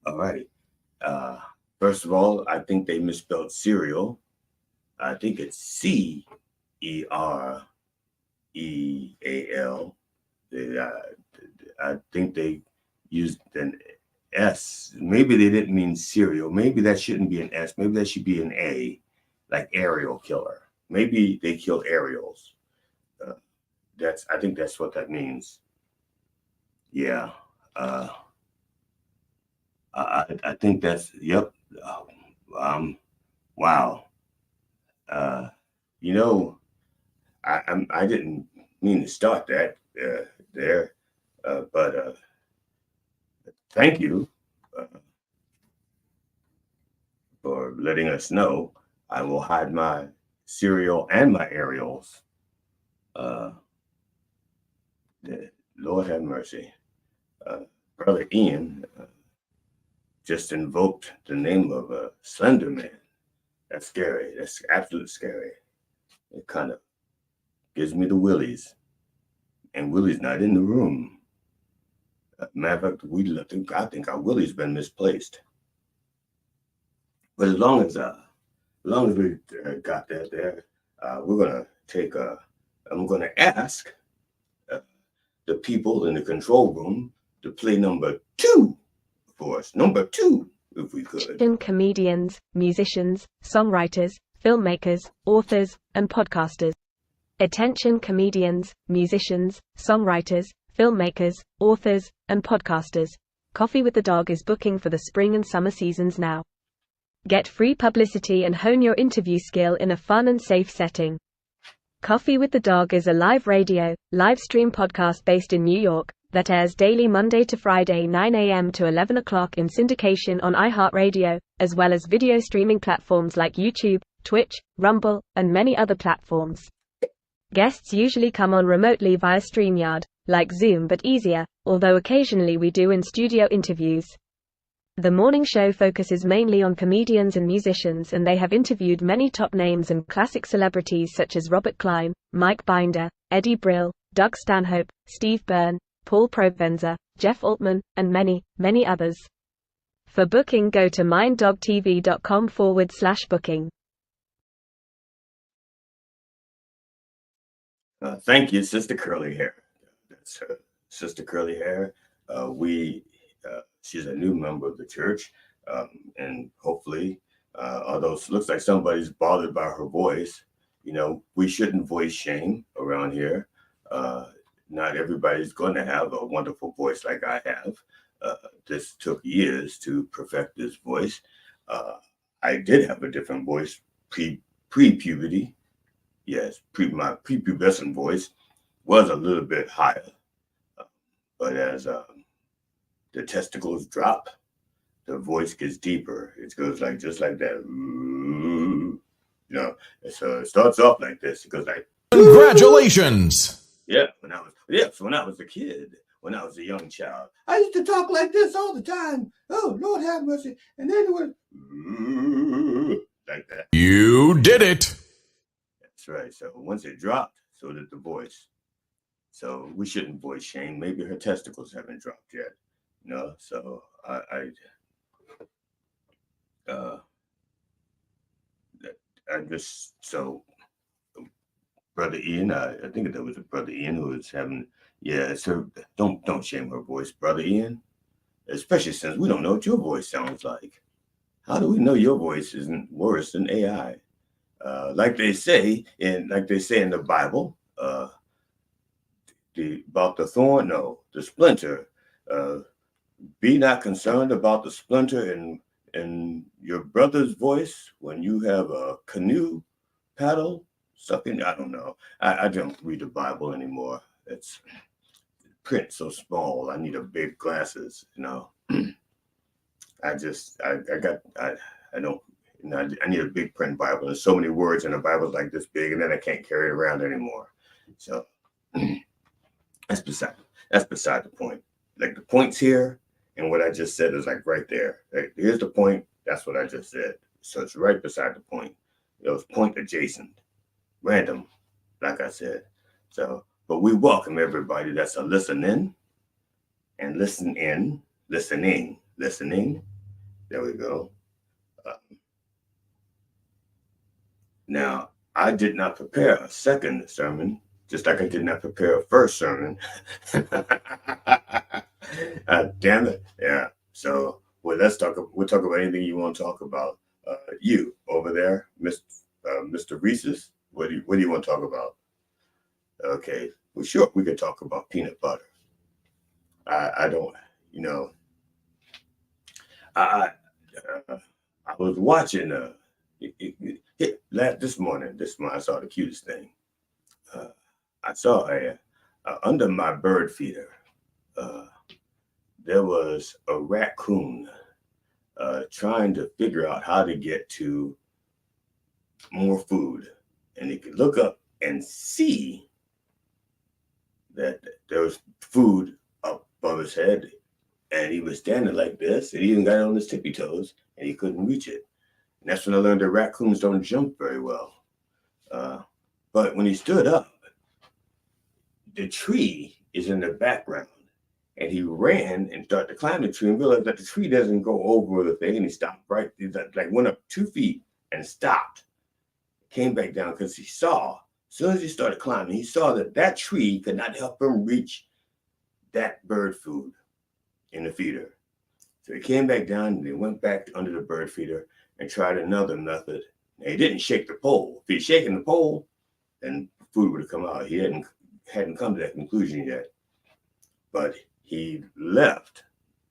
All right. First of all, I think they misspelled cereal. I think it's CEREAL. I think they used an S. Maybe they didn't mean cereal. Maybe that shouldn't be an S. Maybe that should be an A, like aerial killer. Maybe they killed aerials. I think that's what that means. Yeah. I think that's, yep. Wow. I didn't mean to start that there, but thank you for letting us know. I will hide my cereal and my aerials. Lord have mercy. Brother Ian just invoked the name of a Slender Man. That's scary. That's absolutely scary. It kind of gives me the willies. And Willie's not in the room. Matter of fact, I think our Willie's been misplaced. But as long as we got that there, we're gonna take I'm gonna ask the people in the control room to play number 2 for us. Number 2, if we could. Comedians, musicians, songwriters, filmmakers, authors, and podcasters. Attention comedians, musicians, songwriters, filmmakers, authors, and podcasters. Coffee with the Dog is booking for the spring and summer seasons now. Get free publicity and hone your interview skill in a fun and safe setting. Coffee with the Dog is a live radio, live stream podcast based in New York that airs daily Monday to Friday 9 a.m. to 11 o'clock in syndication on iHeartRadio, as well as video streaming platforms like YouTube, Twitch, Rumble, and many other platforms. Guests usually come on remotely via StreamYard, like Zoom but easier, although occasionally we do in-studio interviews. The morning show focuses mainly on comedians and musicians, and they have interviewed many top names and classic celebrities such as Robert Klein, Mike Binder, Eddie Brill, Doug Stanhope, Steve Byrne, Paul Provenza, Jeff Altman, and many, many others. For booking, go to minddogtv.com/booking. Thank you, Sister Curly Hair. That's her, Sister Curly Hair. She's a new member of the church, and hopefully, although it looks like somebody's bothered by her voice, we shouldn't voice shame around here. Not everybody's going to have a wonderful voice like I have. This took years to perfect this voice. I did have a different voice pre-puberty. Yes, my prepubescent voice was a little bit higher. But as the testicles drop, the voice gets deeper. It goes like just like that. You know, so it starts off like this. It goes like, Congratulations! yeah, so when I was a kid, when I was a young child, I used to talk like this all the time. Oh, Lord have mercy. And then it was like that. You did it! That's right. So once it dropped, so did the voice. So we shouldn't voice shame. Maybe her testicles haven't dropped yet. So I just, so Brother Ian, I think that was a Brother Ian who was having, yeah, so don't shame her voice, Brother Ian, especially since we don't know what your voice sounds like. How do we know your voice isn't worse than AI? Like they say in the Bible, about the thorn, no, the splinter. Be not concerned about the splinter in your brother's voice when you have a canoe paddle sucking. I don't know. I don't read the Bible anymore. It's print so small. I need a big glasses. I need a big print Bible. There's so many words in the Bible like this big, and then I can't carry it around anymore. So that's beside the point. Like the points here and what I just said is like right there. Like, here's the point. That's what I just said. So it's right beside the point. It was point adjacent, random, like I said. So, but we welcome everybody that's a listening and listening. There we go. Now, I did not prepare a second sermon, just like I did not prepare a first sermon. Damn it. Yeah. So, well, we'll talk about anything you want to talk about. You over there, Mr. Reese's, what do you want to talk about? Okay. Well, sure, we could talk about peanut butter. I don't, I was watching this morning I saw the cutest thing. I saw under my bird feeder, there was a raccoon trying to figure out how to get to more food. And he could look up and see that there was food up above his head. And he was standing like this, and he even got on his tippy toes, and he couldn't reach it. And that's when I learned that raccoons don't jump very well. But when he stood up, the tree is in the background. And he ran and started to climb the tree and realized that the tree doesn't go over the thing. And he stopped he went up 2 feet and stopped. Came back down because he saw, as soon as he started climbing, he saw that tree could not help him reach that bird food in the feeder. So he came back down and he went back under the bird feeder and tried another method. And he didn't shake the pole. If he'd shaken the pole, then food would have come out. He hadn't come to that conclusion yet. But he left,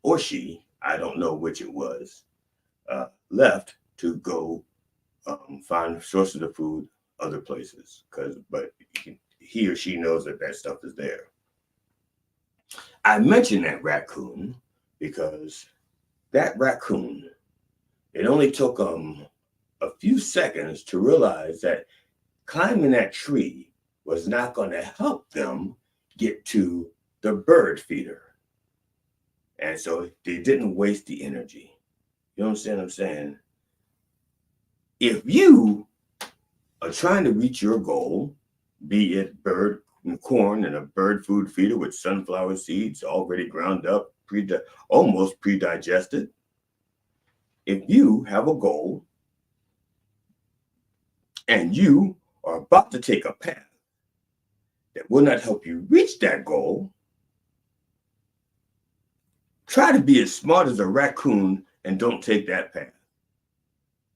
or she, I don't know which it was, left to go find sources of food other places. But he or she knows that stuff is there. I mentioned that raccoon because that raccoon, it only took a few seconds to realize that climbing that tree was not going to help them get to the bird feeder. And so they didn't waste the energy. You understand what I'm saying? If you are trying to reach your goal, be it bird and corn and a bird food feeder with sunflower seeds already ground up, almost pre-digested. If you have a goal and you are about to take a path that will not help you reach that goal, try to be as smart as a raccoon and don't take that path.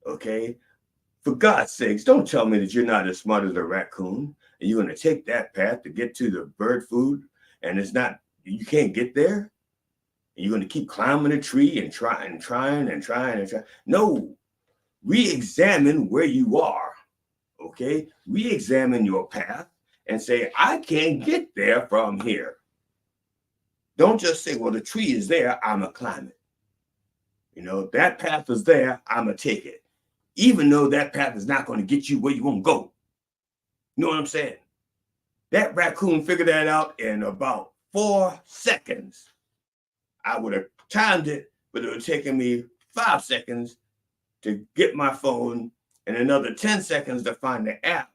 Okay? For God's sakes, don't tell me that you're not as smart as a raccoon and you're going to take that path to get to the bird food and you can't get there. And you're going to keep climbing a tree and trying. No, re-examine where you are. Okay? Re-examine your path and say, I can't get there from here. Don't just say, well, the tree is there, I'm going to climb it. You know, that path is there, I'm going to take it. Even though that path is not going to get you where you want to go. You know what I'm saying? That raccoon figured that out in about 4 seconds. I would have timed it, but it would have taken me 5 seconds to get my phone and another 10 seconds to find the app,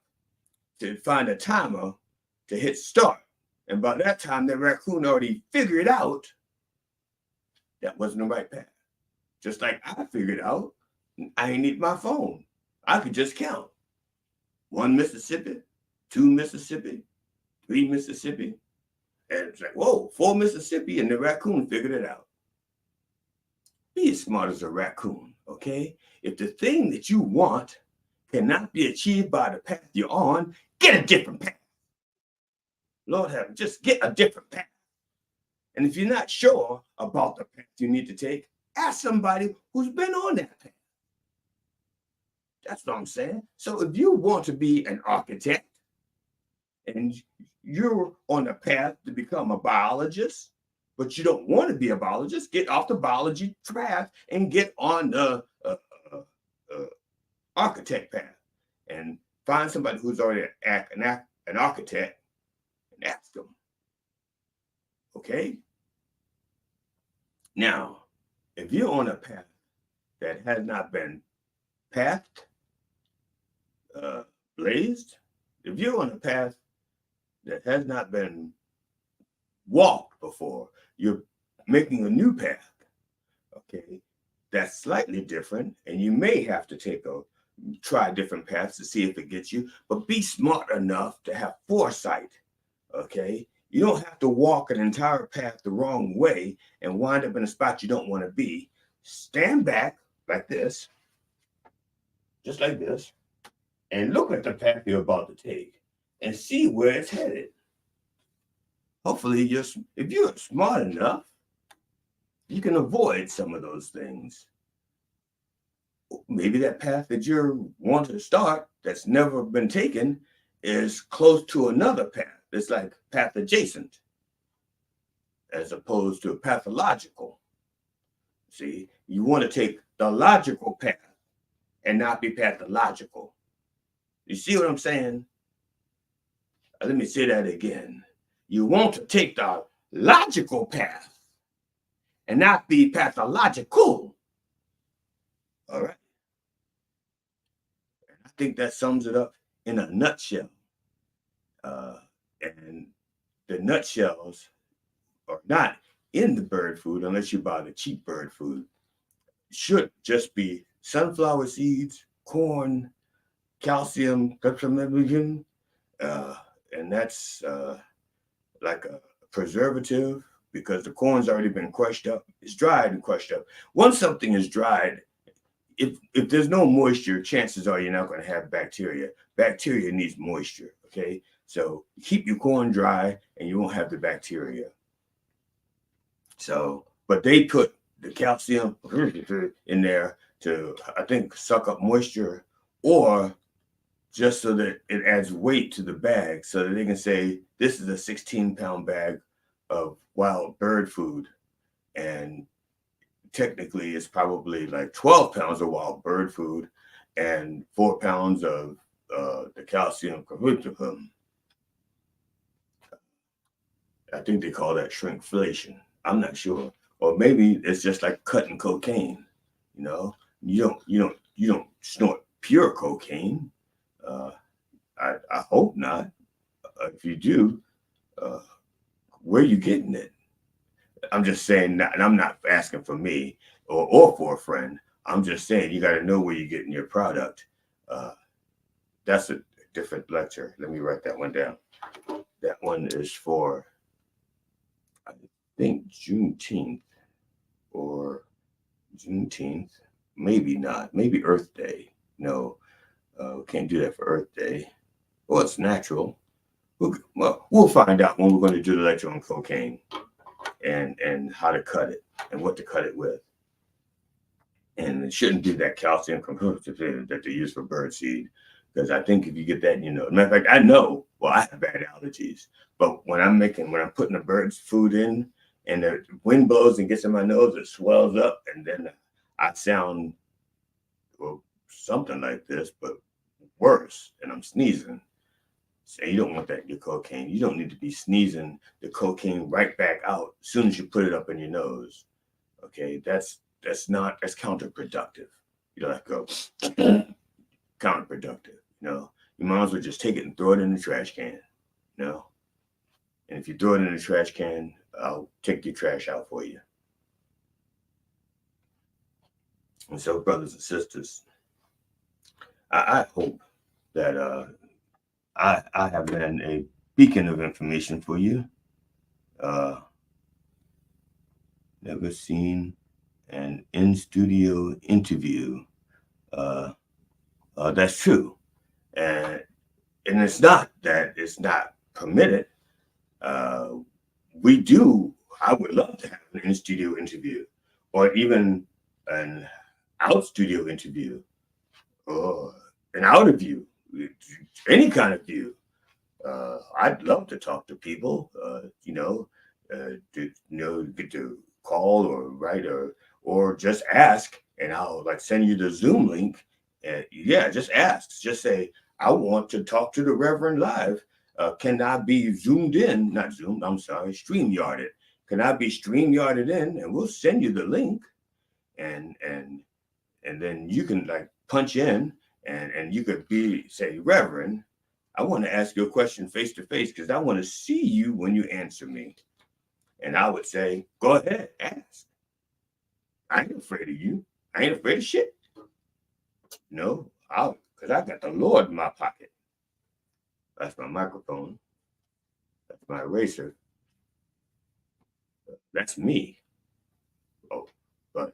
to find a timer, to hit start. And by that time, the raccoon already figured out that wasn't the right path. Just like I figured out I ain't need my phone. I could just count. 1 Mississippi, 2 Mississippi, 3 Mississippi. And it's like, whoa, 4 Mississippi, and the raccoon figured it out. Be as smart as a raccoon, okay? If the thing that you want cannot be achieved by the path you're on, get a different path. Lord have, just get a different path. And if you're not sure about the path you need to take, ask somebody who's been on that path. That's what I'm saying. So if you want to be an architect and you're on a path to become a biologist, but you don't want to be a biologist, get off the biology path and get on the architect path and find somebody who's already an architect and ask them. Okay? Now, if you're on a path that has not been pathed, blazed, if you're on a path that has not been walked before, you're making a new path, okay, that's slightly different, and you may have to try different paths to see if it gets you, but be smart enough to have foresight, okay? You don't have to walk an entire path the wrong way and wind up in a spot you don't want to be. Stand back like this, just like this, and look at the path you're about to take and see where it's headed. Hopefully, if you're smart enough, you can avoid some of those things. Maybe that path that you're wanting to start that's never been taken is close to another path. It's like path adjacent as opposed to pathological. See, you want to take the logical path and not be pathological. You see what I'm saying? Let me say that again. You want to take the logical path and not be pathological. All right. I think that sums it up in a nutshell. And the nutshells are not in the bird food unless you buy the cheap bird food. It should just be sunflower seeds, corn, calcium, and that's like a preservative because the corn's already been crushed up. It's dried and crushed up. Once something is dried, if there's no moisture, chances are you're not going to have bacteria. Bacteria needs moisture, okay? So keep your corn dry and you won't have the bacteria. So, but they put the calcium in there to, I think, suck up moisture or just so that it adds weight to the bag so that they can say, this is a 16-pound bag of wild bird food. And technically it's probably like 12 pounds of wild bird food and 4 pounds of the calcium. I think they call that shrinkflation. I'm not sure. Or maybe it's just like cutting cocaine. You know, you don't snort pure cocaine. I hope not. If you do, where are you getting it? I'm just saying that, and I'm not asking for me or for a friend. I'm just saying you got to know where you're getting your product. That's a different lecture. Let me write that one down. That one is for, I think, Juneteenth or Juneteenth. Maybe not. Maybe Earth Day. No, can't do that for Earth Day. Well, it's natural. We'll find out when we're going to do the lecture on cocaine and how to cut it and what to cut it with. And it shouldn't be that calcium that they use for birdseed, because I think if you get that, you know. Matter of fact, I know. Well, I have bad allergies, but when I'm putting the bird's food in, and the wind blows and gets in my nose, it swells up, and then I sound, well, something like this, but worse, and I'm sneezing. So you don't want that in your cocaine. You don't need to be sneezing the cocaine right back out as soon as you put it up in your nose. Okay, that's counterproductive. You know, like go counterproductive. You know, you might as well just take it and throw it in the trash can. You know, and if you throw it in the trash can, I'll take your trash out for you. And so, brothers and sisters, I hope that I have been a beacon of information for you. Never seen an in-studio interview. That's true. And it's not that it's not permitted. I would love to have an in-studio interview, or even an out-studio interview, or an out-of-view, any kind of view. I'd love to talk to people, get to call or write or just ask, and I'll like send you the Zoom link. And just ask. Just say, I want to talk to the Reverend live. Can I be zoomed in? Not zoomed, I'm sorry, StreamYarded. Can I be StreamYarded in? And we'll send you the link. And then you can like punch in and you could say, Reverend, I want to ask you a question face to face because I want to see you when you answer me. And I would say, go ahead, ask. I ain't afraid of you. I ain't afraid of shit. No, because I got the Lord in my pocket. That's my microphone. That's my eraser. That's me. Oh, but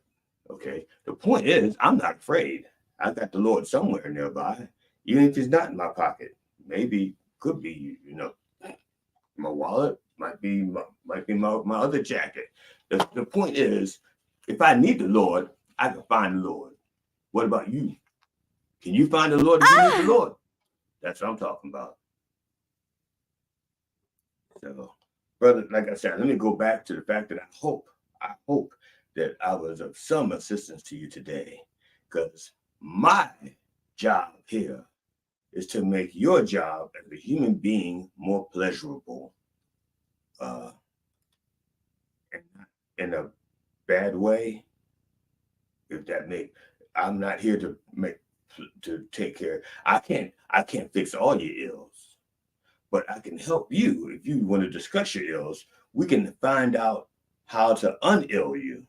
okay. The point is, I'm not afraid. I got the Lord somewhere nearby, even if it's not in my pocket. Maybe could be, my wallet might be my other jacket. The point is, if I need the Lord, I can find the Lord. What about you? Can you find the Lord if you need the Lord? That's what I'm talking about. So, brother, like I said, let me go back to the fact that I hope that I was of some assistance to you today, because my job here is to make your job as a human being more pleasurable. And not in a bad way. If that I'm not here to take care. I can't fix all your ills, but I can help you. If you want to discuss your ills, we can find out how to unill you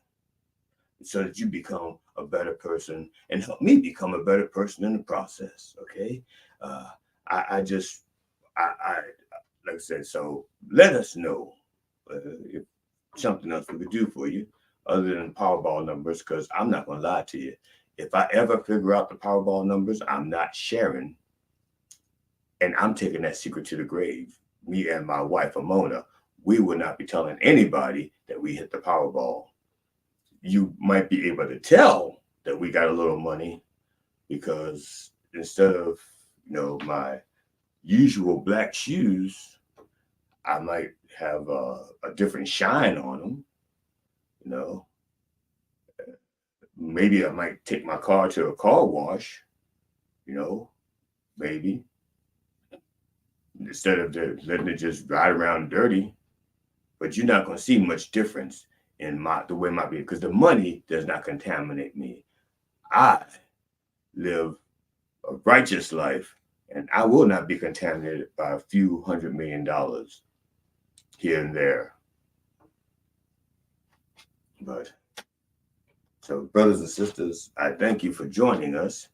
so that you become a better person and help me become a better person in the process. Okay. Like I said, so let us know if something else we could do for you other than Powerball numbers, because I'm not going to lie to you. If I ever figure out the Powerball numbers, I'm not sharing. And I'm taking that secret to the grave. Me and my wife, Immonna, we will not be telling anybody that we hit the Powerball. You might be able to tell that we got a little money because instead of, my usual black shoes, I might have a different shine on them. Maybe I might take my car to a car wash, maybe, instead of letting it just ride around dirty. But you're not going to see much difference in the way my being, because the money does not contaminate me. I live a righteous life, and I will not be contaminated by a few $100 million here and there. But so, brothers and sisters, I thank you for joining us.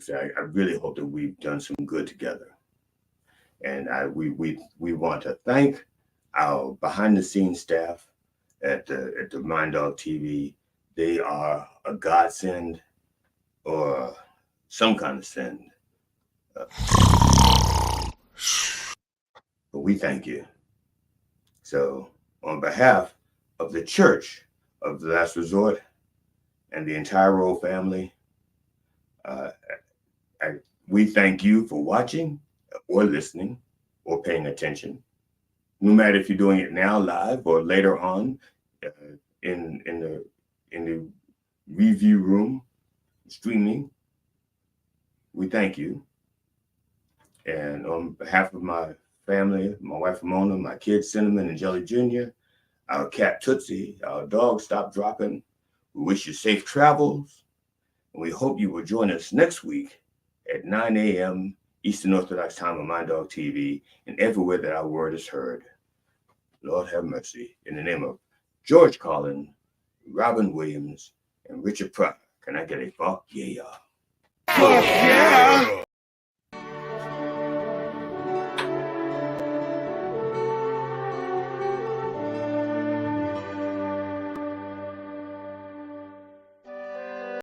I really hope that we've done some good together, and we want to thank our behind-the-scenes staff at the Mind Dog TV. They are a godsend or some kind of send. But we thank you. So, on behalf of the Church of the Last Resort and the entire Rolle family, we thank you for watching or listening or paying attention. No matter if you're doing it now live or later on in the review room streaming, we thank you. And on behalf of my family, my wife Immonna, my kids Cinnamon and Jelly Jr., our cat Tootsie, our dog Stop Dropping, we wish you safe travels. And we hope you will join us next week at 9 a.m. Eastern Orthodox Time on My Dog TV and everywhere that our word is heard. Lord have mercy. In the name of George Collin, Robin Williams, and Richard Pratt, can I get a fuck yeah? Fuck yeah!